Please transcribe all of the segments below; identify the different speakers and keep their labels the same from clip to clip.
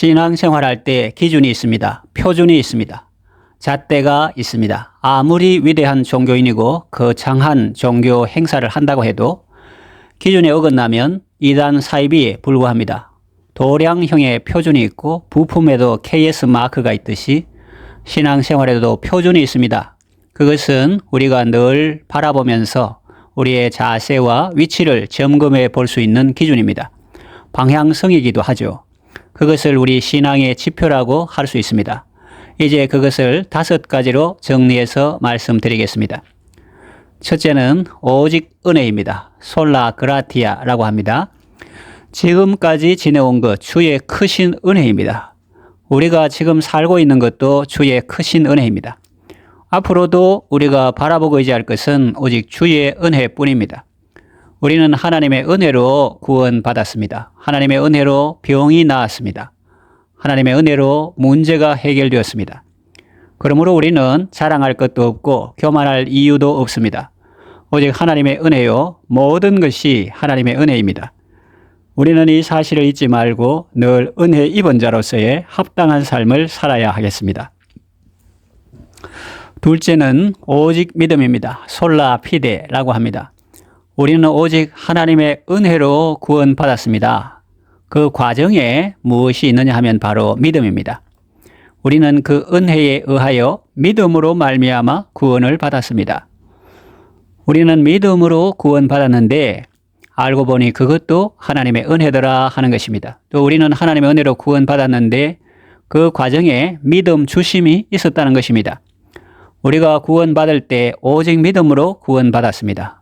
Speaker 1: 신앙생활할 때 기준이 있습니다. 표준이 있습니다. 잣대가 있습니다. 아무리 위대한 종교인이고 거창한 종교 행사를 한다고 해도 기준에 어긋나면 이단 사이비에 불과합니다. 도량형의 표준이 있고 부품에도 KS 마크가 있듯이 신앙생활에도 표준이 있습니다. 그것은 우리가 늘 바라보면서 우리의 자세와 위치를 점검해 볼 수 있는 기준입니다. 방향성이기도 하죠. 그것을 우리 신앙의 지표라고 할 수 있습니다. 이제 그것을 5가지로 정리해서 말씀드리겠습니다. 첫째는 오직 은혜입니다. 솔라 그라티아라고 합니다. 지금까지 지내온 것 주의 크신 은혜입니다. 우리가 지금 살고 있는 것도 주의 크신 은혜입니다. 앞으로도 우리가 바라보고 의지할 것은 오직 주의 은혜뿐입니다. 우리는 하나님의 은혜로 구원받았습니다. 하나님의 은혜로 병이 나았습니다. 하나님의 은혜로 문제가 해결되었습니다. 그러므로 우리는 자랑할 것도 없고 교만할 이유도 없습니다. 오직 하나님의 은혜요. 모든 것이 하나님의 은혜입니다. 우리는 이 사실을 잊지 말고 늘 은혜 입은 자로서의 합당한 삶을 살아야 하겠습니다. 둘째는 오직 믿음입니다. 솔라 피데라고 합니다. 우리는 오직 하나님의 은혜로 구원받았습니다. 그 과정에 무엇이 있느냐 하면 바로 믿음입니다. 우리는 그 은혜에 의하여 믿음으로 말미암아 구원을 받았습니다. 우리는 믿음으로 구원받았는데 알고 보니 그것도 하나님의 은혜더라 하는 것입니다. 또 우리는 하나님의 은혜로 구원받았는데 그 과정에 믿음 주심이 있었다는 것입니다. 우리가 구원받을 때 오직 믿음으로 구원받았습니다.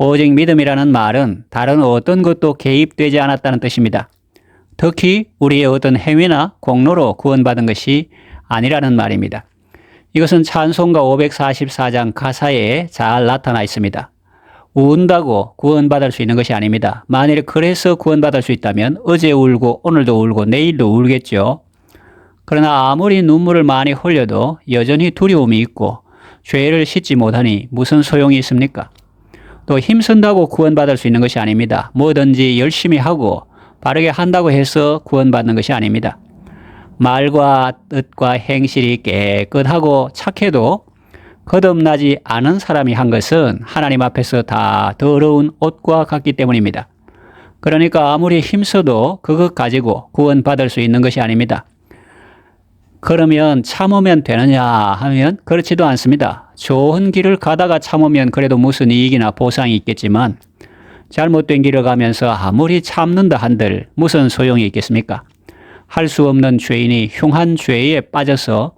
Speaker 1: 오직 믿음이라는 말은 다른 어떤 것도 개입되지 않았다는 뜻입니다. 특히 우리의 어떤 행위나 공로로 구원받은 것이 아니라는 말입니다. 이것은 찬송가 544장 가사에 잘 나타나 있습니다. 운다고 구원받을 수 있는 것이 아닙니다. 만일 그래서 구원받을 수 있다면 어제 울고 오늘도 울고 내일도 울겠죠. 그러나 아무리 눈물을 많이 흘려도 여전히 두려움이 있고 죄를 씻지 못하니 무슨 소용이 있습니까? 또 힘쓴다고 구원받을 수 있는 것이 아닙니다. 뭐든지 열심히 하고 바르게 한다고 해서 구원받는 것이 아닙니다. 말과 뜻과 행실이 깨끗하고 착해도 거듭나지 않은 사람이 한 것은 하나님 앞에서 다 더러운 옷과 같기 때문입니다. 그러니까 아무리 힘써도 그것 가지고 구원받을 수 있는 것이 아닙니다. 그러면 참으면 되느냐 하면 그렇지도 않습니다. 좋은 길을 가다가 참으면 그래도 무슨 이익이나 보상이 있겠지만 잘못된 길을 가면서 아무리 참는다 한들 무슨 소용이 있겠습니까? 할 수 없는 죄인이 흉한 죄에 빠져서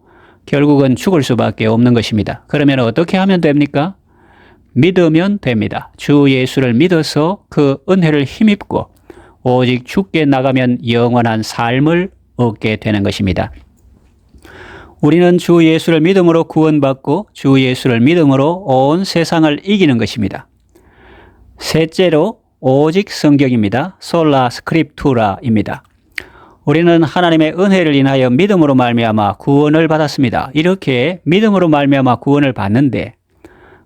Speaker 1: 결국은 죽을 수밖에 없는 것입니다. 그러면 어떻게 하면 됩니까? 믿으면 됩니다. 주 예수를 믿어서 그 은혜를 힘입고 오직 주께 나가면 영원한 삶을 얻게 되는 것입니다. 우리는 주 예수를 믿음으로 구원받고 주 예수를 믿음으로 온 세상을 이기는 것입니다. 셋째로 오직 성경입니다. 솔라 스크립투라입니다. 우리는 하나님의 은혜를 인하여 믿음으로 말미암아 구원을 받았습니다. 이렇게 믿음으로 말미암아 구원을 받는데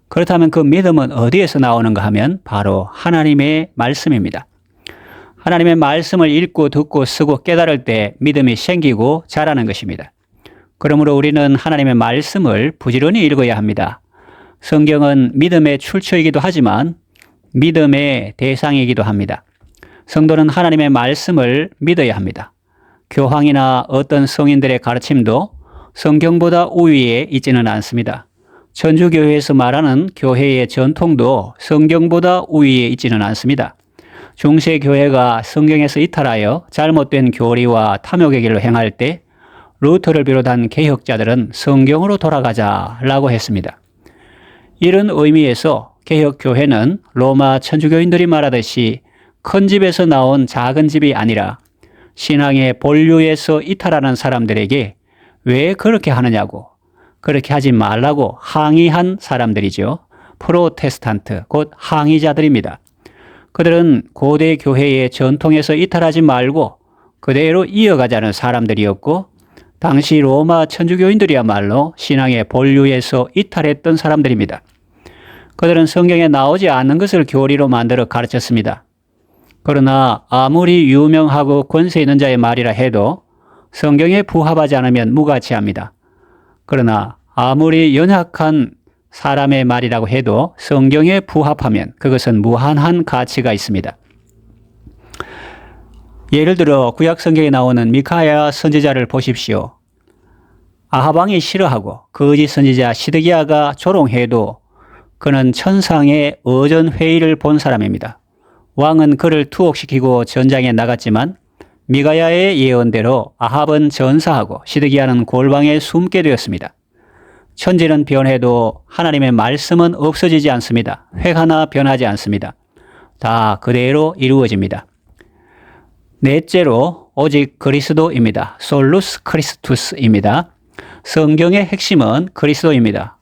Speaker 1: 그렇다면 그 믿음은 어디에서 나오는가 하면 바로 하나님의 말씀입니다. 하나님의 말씀을 읽고 듣고 쓰고 깨달을 때 믿음이 생기고 자라는 것입니다. 그러므로 우리는 하나님의 말씀을 부지런히 읽어야 합니다. 성경은 믿음의 출처이기도 하지만 믿음의 대상이기도 합니다. 성도는 하나님의 말씀을 믿어야 합니다. 교황이나 어떤 성인들의 가르침도 성경보다 우위에 있지는 않습니다. 천주교회에서 말하는 교회의 전통도 성경보다 우위에 있지는 않습니다. 중세교회가 성경에서 이탈하여 잘못된 교리와 탐욕의 길로 행할 때 루터를 비롯한 개혁자들은 성경으로 돌아가자라고 했습니다. 이런 의미에서 개혁교회는 로마 천주교인들이 말하듯이 큰 집에서 나온 작은 집이 아니라 신앙의 본류에서 이탈하는 사람들에게 왜 그렇게 하느냐고 그렇게 하지 말라고 항의한 사람들이죠. 프로테스탄트, 곧 항의자들입니다. 그들은 고대 교회의 전통에서 이탈하지 말고 그대로 이어가자는 사람들이었고 당시 로마 천주교인들이야말로 신앙의 본류에서 이탈했던 사람들입니다. 그들은 성경에 나오지 않는 것을 교리로 만들어 가르쳤습니다. 그러나 아무리 유명하고 권세 있는 자의 말이라 해도 성경에 부합하지 않으면 무가치합니다. 그러나 아무리 연약한 사람의 말이라고 해도 성경에 부합하면 그것은 무한한 가치가 있습니다. 예를 들어 구약 성경에 나오는 미카야 선지자를 보십시오. 아하방이 싫어하고 거짓 선지자 시드기야가 조롱해도 그는 천상의 어전 회의를 본 사람입니다. 왕은 그를 투옥시키고 전장에 나갔지만 미가야의 예언대로 아합은 전사하고 시드기야는 골방에 숨게 되었습니다. 천지는 변해도 하나님의 말씀은 없어지지 않습니다. 획하나 변하지 않습니다. 다 그대로 이루어집니다. 넷째로 오직 그리스도입니다. 솔루스 크리스투스입니다. 성경의 핵심은 그리스도입니다.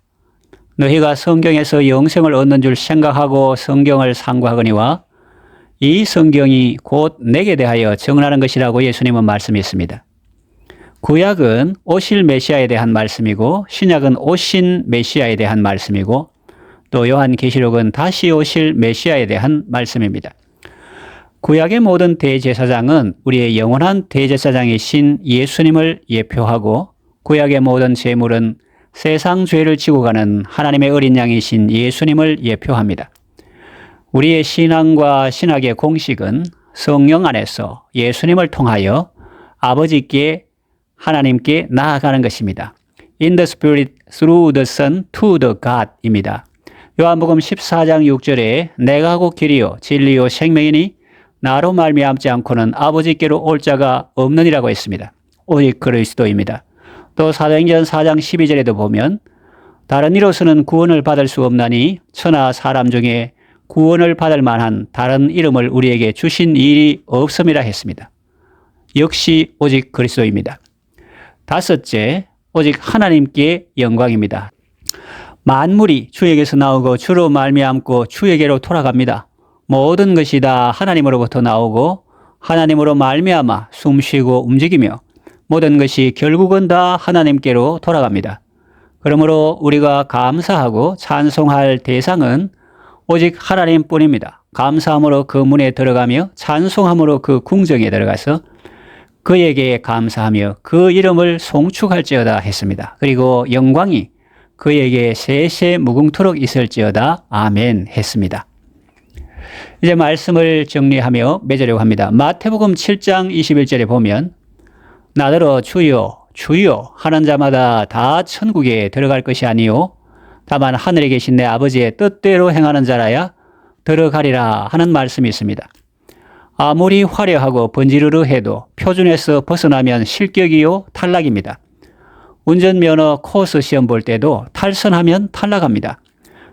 Speaker 1: 너희가 성경에서 영생을 얻는 줄 생각하고 성경을 상고하거니와 이 성경이 곧 내게 대하여 증언하는 것이라고 예수님은 말씀했습니다. 구약은 오실 메시아에 대한 말씀이고 신약은 오신 메시아에 대한 말씀이고 또 요한계시록은 다시 오실 메시아에 대한 말씀입니다. 구약의 모든 대제사장은 우리의 영원한 대제사장이신 예수님을 예표하고 구약의 모든 제물은 세상 죄를 지고 가는 하나님의 어린 양이신 예수님을 예표합니다. 우리의 신앙과 신학의 공식은 성령 안에서 예수님을 통하여 아버지께 하나님께 나아가는 것입니다. In the Spirit through the Son to the God입니다. 요한복음 14장 6절에 내가 곧 길이요 진리요 생명이니 나로 말미암지 않고는 아버지께로 올 자가 없느니라고 했습니다. 오직 그리스도입니다. 또 사도행전 4장 12절에도 보면 다른 이로서는 구원을 받을 수 없나니 천하 사람 중에 구원을 받을 만한 다른 이름을 우리에게 주신 일이 없음이라 했습니다. 역시 오직 그리스도입니다. 다섯째, 오직 하나님께 영광입니다. 만물이 주에게서 나오고 주로 말미암고 주에게로 돌아갑니다. 모든 것이 다 하나님으로부터 나오고 하나님으로 말미암아 숨쉬고 움직이며 모든 것이 결국은 다 하나님께로 돌아갑니다. 그러므로 우리가 감사하고 찬송할 대상은 오직 하나님뿐입니다. 감사함으로 그 문에 들어가며 찬송함으로 그 궁정에 들어가서 그에게 감사하며 그 이름을 송축할지어다 했습니다. 그리고 영광이 그에게 세세 무궁토록 있을지어다 아멘 했습니다. 이제 말씀을 정리하며 맺으려고 합니다. 마태복음 7장 21절에 보면 나더러 주여 주여 하는 자마다 다 천국에 들어갈 것이 아니요 다만 하늘에 계신 내 아버지의 뜻대로 행하는 자라야 들어가리라 하는 말씀이 있습니다. 아무리 화려하고 번지르르 해도 표준에서 벗어나면 실격이요 탈락입니다. 운전면허 코스 시험 볼 때도 탈선하면 탈락합니다.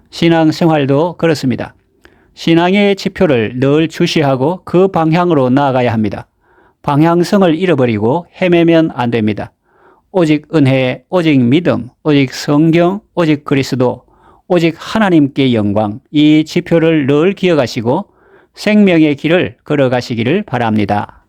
Speaker 1: 신앙생활도 그렇습니다. 신앙의 지표를 늘 주시하고 그 방향으로 나아가야 합니다. 방향성을 잃어버리고 헤매면 안 됩니다. 오직 은혜, 오직 믿음, 오직 성경, 오직 그리스도, 오직 하나님께 영광, 이 지표를 늘 기억하시고 생명의 길을 걸어가시기를 바랍니다.